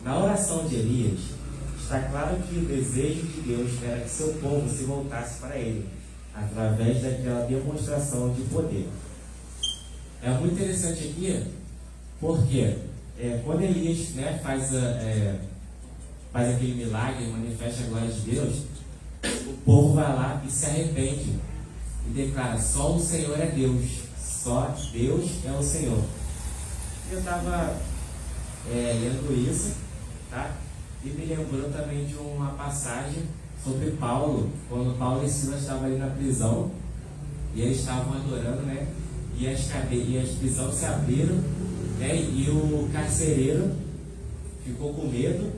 Na oração de Elias está claro que o desejo de Deus era que seu povo se voltasse para ele, através daquela demonstração de poder. É muito interessante aqui, porque quando Elias, né, faz aquele milagre, manifesta a glória de Deus, o povo vai lá e se arrepende e declara: só o Senhor é Deus, só Deus é o Senhor. Eu estava lendo isso, tá? E me lembrou também de uma passagem sobre Paulo, quando Paulo e Silas estavam ali na prisão e eles estavam adorando, né? E as prisões se abriram, né? E o carcereiro ficou com medo,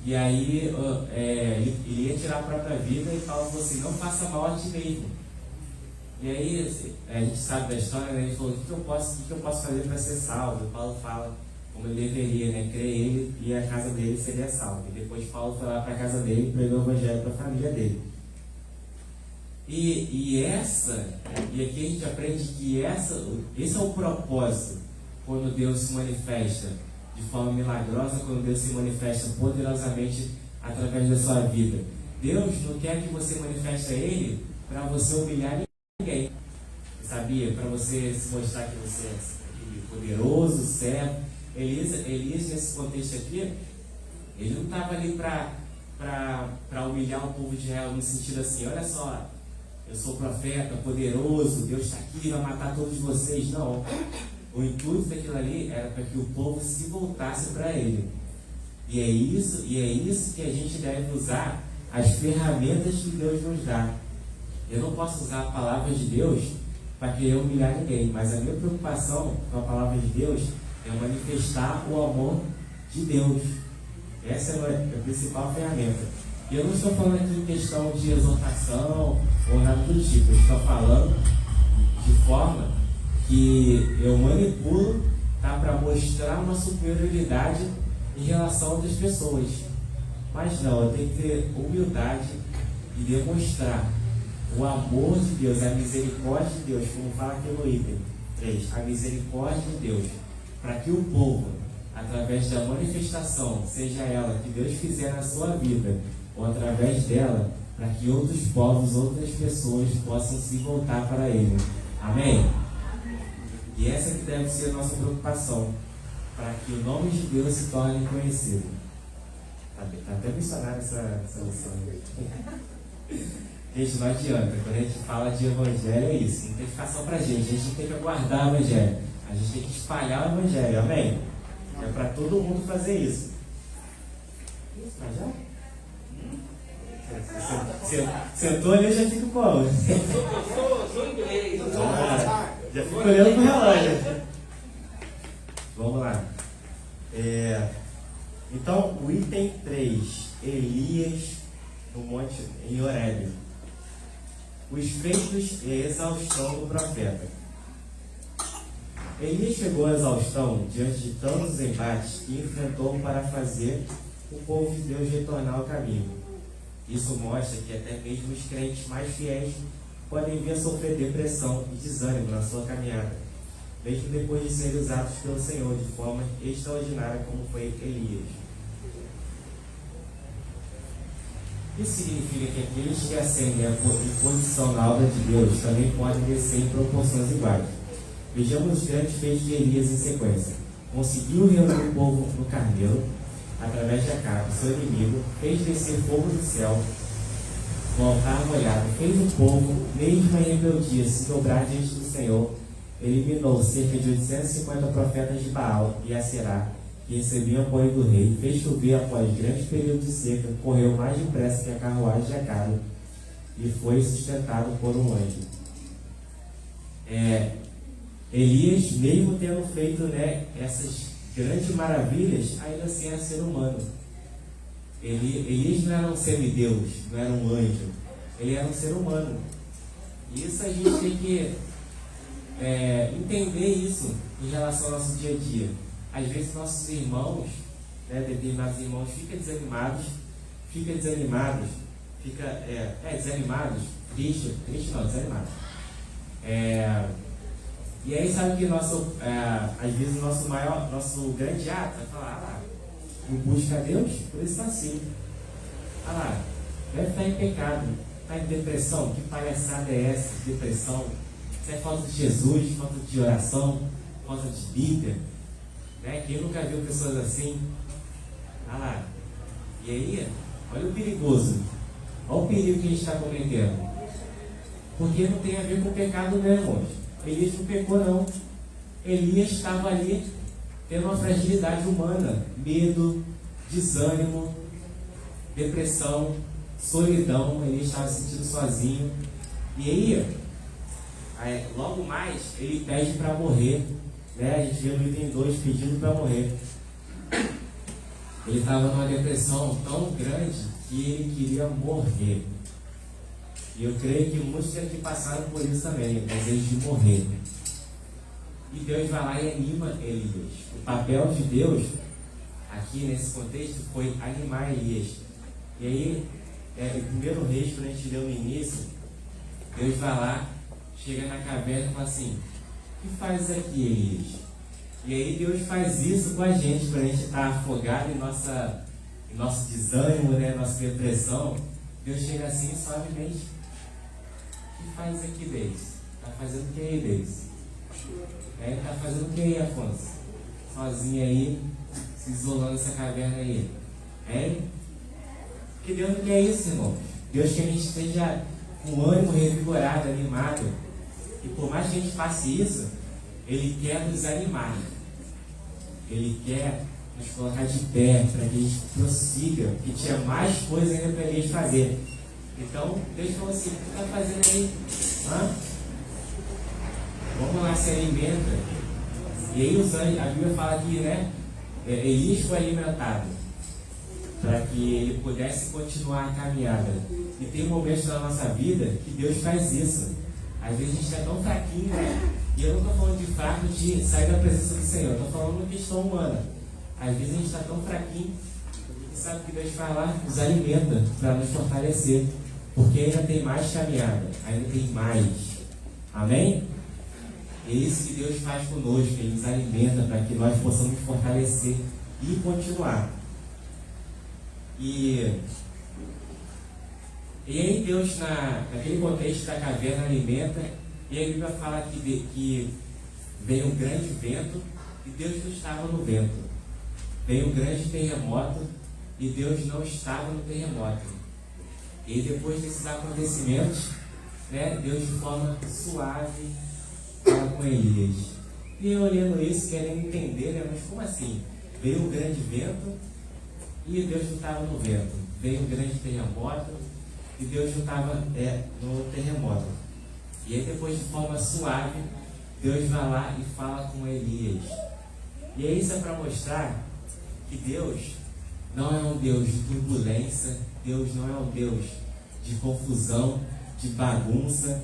e aí ele ia tirar a própria vida, e Paulo falou assim: não faça mal a ti mesmo. E aí a gente sabe da história, né? Ele falou: o que eu posso fazer para ser salvo? E Paulo fala como ele deveria, né? Crer ele e a casa dele seria salva. E depois Paulo foi lá para a casa dele e pregou o evangelho para a família dele. E aqui a gente aprende que esse é o propósito quando Deus se manifesta de forma milagrosa, quando Deus se manifesta poderosamente através da sua vida. Deus não quer que você manifeste a Ele para você humilhar ninguém, sabia? Para você se mostrar que você é poderoso, certo? Elias, nesse contexto aqui, ele não estava ali para humilhar o povo de Israel no sentido assim: olha só, eu sou profeta, poderoso, Deus está aqui, vai matar todos vocês. Não. O intuito daquilo ali era para que o povo se voltasse para ele. E é isso que a gente deve usar, as ferramentas que Deus nos dá. Eu não posso usar a palavra de Deus para querer humilhar ninguém, mas a minha preocupação com a palavra de Deus é manifestar o amor de Deus. Essa é a principal ferramenta. E eu não estou falando aqui em questão de exortação ou nada do tipo. Eu estou falando de forma que eu manipulo, tá, para mostrar uma superioridade em relação a outras pessoas. Mas não, eu tenho que ter humildade e demonstrar o amor de Deus, a misericórdia de Deus, como fala aqui no item 3, a misericórdia de Deus, para que o povo, através da manifestação, seja ela que Deus fizer na sua vida, ou através dela, para que outros povos, outras pessoas possam se voltar para Ele. Amém? E essa que deve ser a nossa preocupação, para que o nome de Deus se torne conhecido. Está até missionário essa lição. Gente, não adianta, quando a gente fala de evangelho é isso, não tem que ficar só pra gente, a gente tem que aguardar o evangelho, a gente tem que espalhar o evangelho, amém? É para todo mundo fazer isso. Mas já? Sentou ali, eu já fico como? Sou inglês. Já fico olhando pro relógio. Vamos lá. Então, o item 3, Elias no monte em Horebe. Os feitos e a exaustão do profeta. Elias chegou à exaustão diante de tantos embates que enfrentou para fazer o povo de Deus retornar ao caminho. Isso mostra que até mesmo os crentes mais fiéis podem vir a sofrer depressão e desânimo na sua caminhada, mesmo depois de serem usados pelo Senhor de forma extraordinária como foi Elias. Isso significa que aqueles que ascendem em posição na obra de Deus também podem descer em proporções iguais. Vejamos os grandes feitos de Elias em sequência. Conseguiu reunir o povo no Carmelo, através de Acabe, seu inimigo, fez descer fogo do céu, no altar molhado, fez o povo, mesmo em rebeldia, se dobrar diante do Senhor, eliminou cerca de 850 profetas de Baal e Aserá, que recebiam apoio do rei, fez chover após grandes períodos de seca, correu mais depressa que a carruagem de Acabe e foi sustentado por um anjo. Elias, mesmo tendo feito, né, essas grandes maravilhas, ainda assim era ser humano. Elias não era um semideus, não era um anjo, ele era um ser humano. E isso a gente tem que entender isso em relação ao nosso dia a dia. Às vezes nossos irmãos, né, determinados irmãos, ficam desanimados, desanimados, triste não, desanimados. E aí sabe que às vezes o nosso grande ato é falar, em busca a Deus, por isso está assim. deve estar em pecado, está em depressão. Que palhaçada é essa? Depressão? Isso é falta de Jesus, falta de oração, falta de Bíblia, né? Quem nunca viu pessoas assim? Olha lá. E aí, olha o perigoso, olha o perigo que a gente está cometendo. Porque não tem a ver com o pecado, né, irmãos? Elias não pecou, não. Elias estava ali tendo uma fragilidade humana, medo, desânimo, depressão, solidão. Ele estava se sentindo sozinho. E aí, logo mais, ele pede para morrer, né? A gente vê no item 2 pedindo para morrer. Ele estava numa depressão tão grande que ele queria morrer. E eu creio que muitos aqui passaram por isso também, o desejo de morrer. E Deus vai lá e anima Elias. O papel de Deus, aqui nesse contexto, foi animar Elias. E aí, o primeiro reis, quando a gente leu no início, Deus vai lá, chega na caverna e fala assim: o que faz aqui, Elias? E aí Deus faz isso com a gente, para a gente estar afogado em nosso desânimo, né, nossa depressão. Deus chega assim suavemente: o que faz aqui, Deus? Está fazendo o que aí, Deus? Está fazendo o que aí, Afonso? Sozinho aí, se isolando nessa caverna aí. Que Deus não quer isso, irmão. Deus quer que a gente esteja com ânimo revigorado, animado. E por mais que a gente faça isso, Ele quer nos animar. Ele quer nos colocar de pé para que a gente prossiga, que tinha mais coisa ainda para a gente fazer. Então, Deus falou assim: o que está fazendo aí? Vamos lá, se alimenta. E aí a Bíblia fala que, né, Elias foi alimentado para que ele pudesse continuar a caminhada. E tem momentos na nossa vida que Deus faz isso. Às vezes a gente está tão fraquinho, né? E eu não estou falando de fraco de sair da presença do Senhor, estou falando de questão humana. Às vezes a gente está tão fraquinho, e sabe o que Deus faz lá? Nos alimenta para nos fortalecer. Porque ainda tem mais caminhada, ainda tem mais. Amém? É isso que Deus faz conosco, Ele nos alimenta para que nós possamos fortalecer e continuar. E aí Deus, naquele contexto da caverna, alimenta. E a Bíblia fala que veio um grande vento e Deus não estava no vento. Veio um grande terremoto e Deus não estava no terremoto. E depois desses acontecimentos, né, Deus de forma suave fala com Elias. E eu olhando isso, querendo entender, né, mas como assim? Veio um grande vento e Deus não estava no vento. Veio um grande terremoto e Deus não estava no terremoto. E aí depois, de forma suave, Deus vai lá e fala com Elias. E aí isso é para mostrar que Deus não é um Deus de turbulência, Deus não é um Deus de confusão, de bagunça.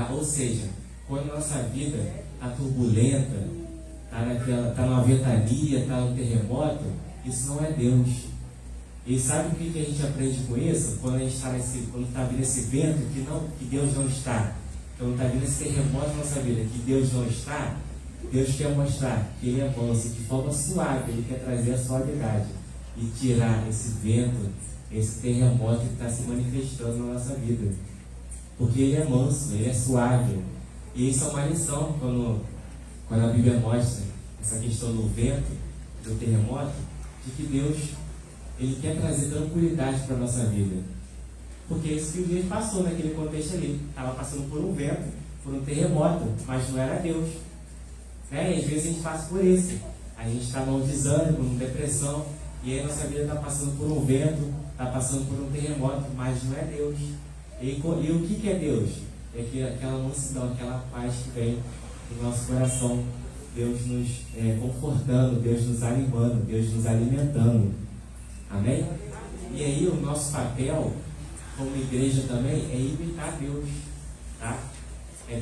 Ou seja, quando a nossa vida está turbulenta, está numa ventania, está num terremoto, isso não é Deus. E sabe o que a gente aprende com isso? Quando a gente está vindo esse vento, que Deus não está. Quando está vindo esse terremoto na nossa vida, que Deus não está, Deus quer mostrar que Ele é manso, de forma suave, Ele quer trazer a suavidade e tirar esse vento, esse terremoto que está se manifestando na nossa vida. Porque Ele é manso, Ele é suave. E isso é uma lição quando a Bíblia mostra essa questão do vento, do terremoto, de que Deus, Ele quer trazer tranquilidade para a nossa vida. Porque é isso que o Elias passou naquele contexto ali. Estava passando por um vento, por um terremoto, mas não era Deus. Né? E às vezes a gente passa por isso. A gente está num desânimo, numa depressão, e aí a nossa vida está passando por um vento, está passando por um terremoto, mas não é Deus. E o que é Deus? É aquela mansidão, aquela paz que vem do nosso coração. Deus nos confortando, Deus nos animando, Deus nos alimentando. Amém? E aí o nosso papel como igreja também é imitar Deus, tá?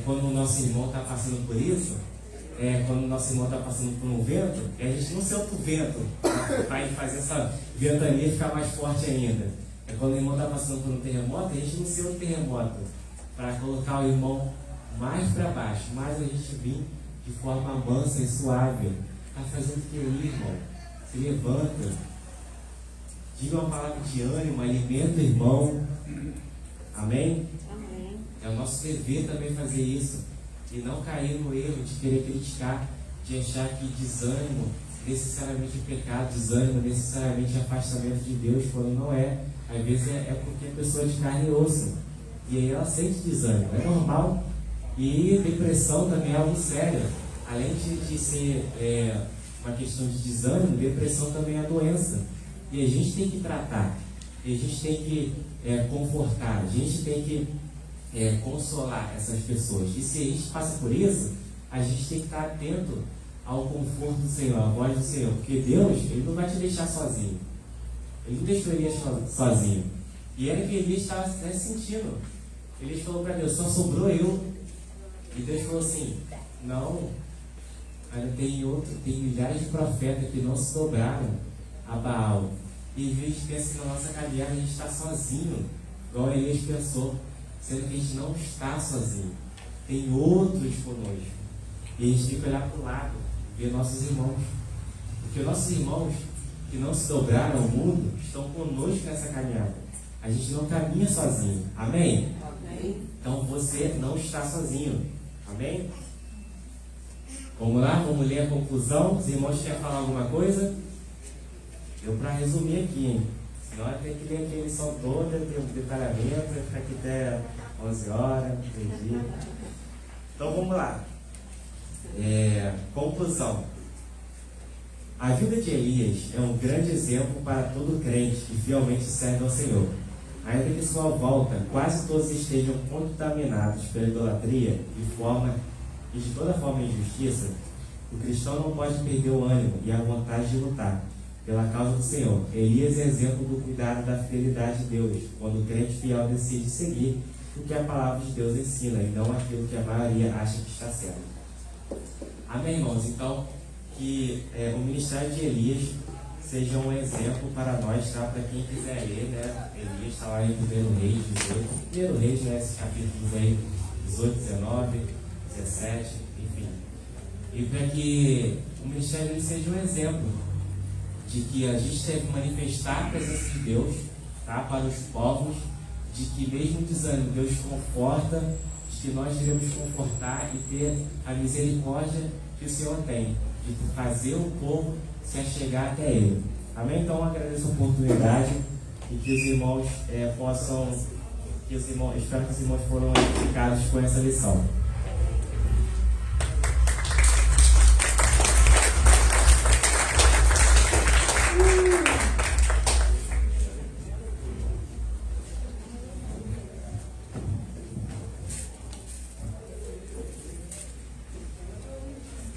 Quando o nosso irmão está passando por isso, quando o nosso irmão está passando por um vento, a gente não ser outro vento para fazer essa ventania ficar mais forte ainda. Quando o irmão está passando por um terremoto, a gente não ser outro terremoto para colocar o irmão mais para baixo, mas a gente vir de forma mansa e suave. Está fazendo o que aí, irmão? Se levanta. diga uma palavra de ânimo, alimenta o irmão. Amém? Amém. É o nosso dever também fazer isso e não cair no erro de querer criticar, de achar que desânimo necessariamente é pecado, desânimo necessariamente é afastamento de Deus, quando não é. Às vezes é porque a pessoa é de carne e osso e aí ela sente desânimo, é normal. E depressão também é algo sério. Além de ser uma questão de desânimo, depressão também é doença. E a gente tem que tratar, e a gente tem que confortar, a gente tem que consolar essas pessoas. E se a gente passa por isso, a gente tem que estar atento ao conforto do Senhor, à voz do Senhor. Porque Deus, Ele não vai te deixar sozinho. Ele não deixou Elias sozinho. E era que Elias estava sentindo. Elias falou para Deus, só sobrou eu. E Deus falou assim, não, ainda tem milhares de profetas que não se dobraram a Baal. E às vezes pensa que na nossa caminhada a gente está sozinho, igual Elias pensou, sendo que a gente não está sozinho. Tem outros conosco. E a gente tem que olhar para o lado, ver nossos irmãos. Porque nossos irmãos que não se dobraram ao mundo estão conosco nessa caminhada. A gente não caminha sozinho. Amém? Amém. Então você não está sozinho. Amém? Vamos lá, vamos ler a conclusão. Os irmãos querem falar alguma coisa? Eu, para resumir aqui, hein? Senão eu tenho que ler aqui a lição toda, ter um detalhamento, vai ficar aqui até 11 horas, meio-dia. Então vamos lá. Conclusão. A vida de Elias é um grande exemplo para todo crente que fielmente serve ao Senhor. Ainda que sua volta quase todos estejam contaminados pela idolatria e de toda forma de injustiça, o cristão não pode perder o ânimo e a vontade de lutar pela causa do Senhor. Elias é exemplo do cuidado da fidelidade de Deus, quando o crente fiel decide seguir o que a palavra de Deus ensina e não aquilo que a maioria acha que está certo. Amém, irmãos? Então, que o ministério de Elias seja um exemplo para nós, tá? Para quem quiser ler, né? Elias está lá em 1 Reis 18. 1 Reis, né? Esses capítulos aí, 18, 19, 17, enfim. E para que o ministério dele seja um exemplo de que a gente deve manifestar a presença de Deus, tá? Para os povos, de que mesmo desânimo, Deus conforta, de que nós devemos confortar e ter a misericórdia que o Senhor tem, de fazer o povo se achegar até Ele. Amém? Então agradeço a oportunidade e que os irmãos espero que os irmãos foram edificados com essa lição.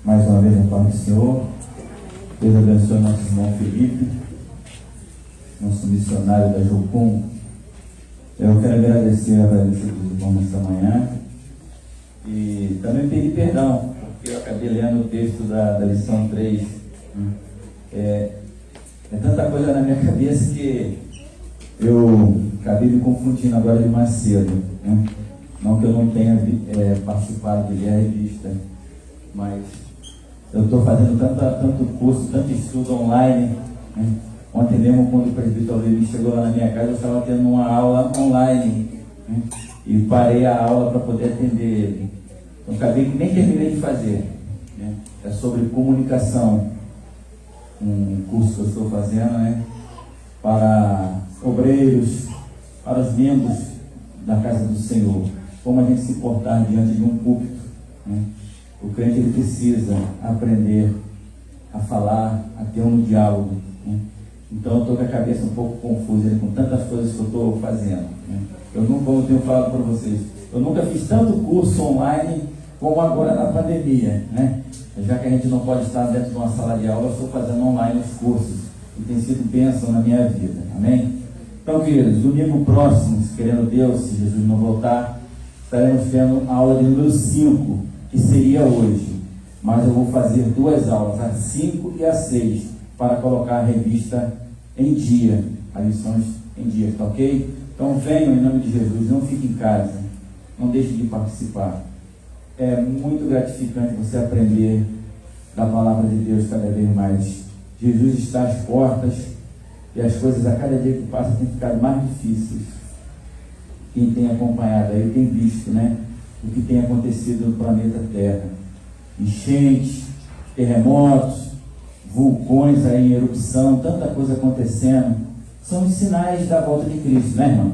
Mais uma vez, a paz do Senhor. Deus abençoe nosso irmão Felipe, nosso missionário da Jucum. Eu quero agradecer a presença dos irmãos nesta manhã e também pedir perdão, porque eu acabei lendo o texto da lição 3. É tanta coisa na minha cabeça que eu acabei me confundindo agora de mais cedo, né? Não que eu não tenha participado de ler a revista, mas eu estou fazendo tanto curso, tanto estudo online, né? Ontem mesmo, quando o presbítero Levi chegou lá na minha casa, eu estava tendo uma aula online, né? E parei a aula para poder atender ele. Então acabei que nem terminei de fazer, né? É sobre comunicação, um curso que eu estou fazendo, né? Para obreiros, para os membros da casa do Senhor, como a gente se portar diante de um púlpito, né? O crente ele precisa aprender a falar, a ter um diálogo, né? Então eu estou com a cabeça um pouco confusa com tantas coisas que eu estou fazendo, né? Como eu tenho falado para vocês, eu nunca fiz tanto curso online como agora na pandemia, né? Já que a gente não pode estar dentro de uma sala de aula, eu estou fazendo online os cursos e tem sido bênção na minha vida, amém? Então, queridos, domingo próximo, se querendo Deus, se Jesus não voltar, estaremos tendo a aula de número 5, que seria hoje, mas eu vou fazer 2 aulas, a 5 e a 6, para colocar a revista em dia, as lições em dia, tá ok? Então venham em nome de Jesus, não fiquem em casa, não deixem de participar. É muito gratificante você aprender da palavra de Deus cada vez mais. Jesus está às portas, E as coisas a cada dia que passa têm ficado mais difíceis. Quem tem acompanhado aí tem visto, né, o que tem acontecido no planeta Terra. Enchentes, terremotos, vulcões aí em erupção, tanta coisa acontecendo. São os sinais da volta de Cristo, né, irmão?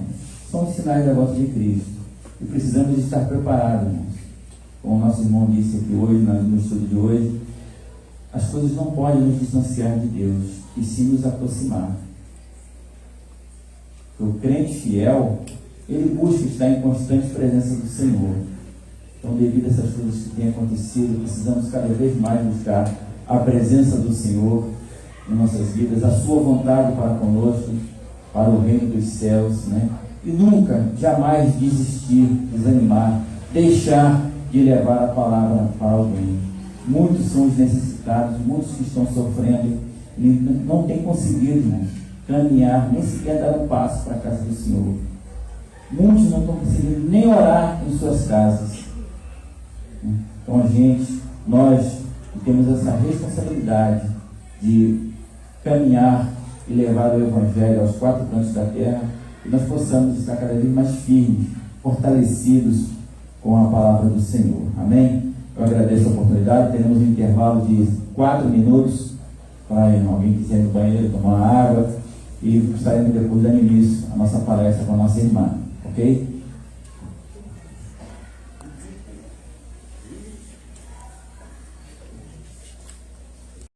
São os sinais da volta de Cristo. E precisamos de estar preparados, irmãos. Como o nosso irmão disse aqui hoje, no estudo de hoje, as coisas não podem nos distanciar de Deus, e sim nos aproximar. O crente fiel, ele busca estar em constante presença do Senhor. Então, devido a essas coisas que têm acontecido, precisamos cada vez mais buscar a presença do Senhor em nossas vidas, a sua vontade para conosco, para o reino dos céus, né? E nunca, jamais desistir, desanimar, deixar de levar a palavra para alguém. Muitos são os necessitados, muitos que estão sofrendo e não têm conseguido, irmãos, caminhar, nem sequer dar um passo para a casa do Senhor. Muitos não estão conseguindo nem orar em suas casas. Então, nós temos essa responsabilidade de caminhar e levar o Evangelho aos quatro cantos da terra, e nós possamos estar cada vez mais firmes, fortalecidos com a palavra do Senhor. Amém? Eu agradeço a oportunidade. Teremos um intervalo de 4 minutos para alguém que quiser ir no banheiro, tomar água, e estaremos depois dando início à nossa palestra com a nossa irmã, ok?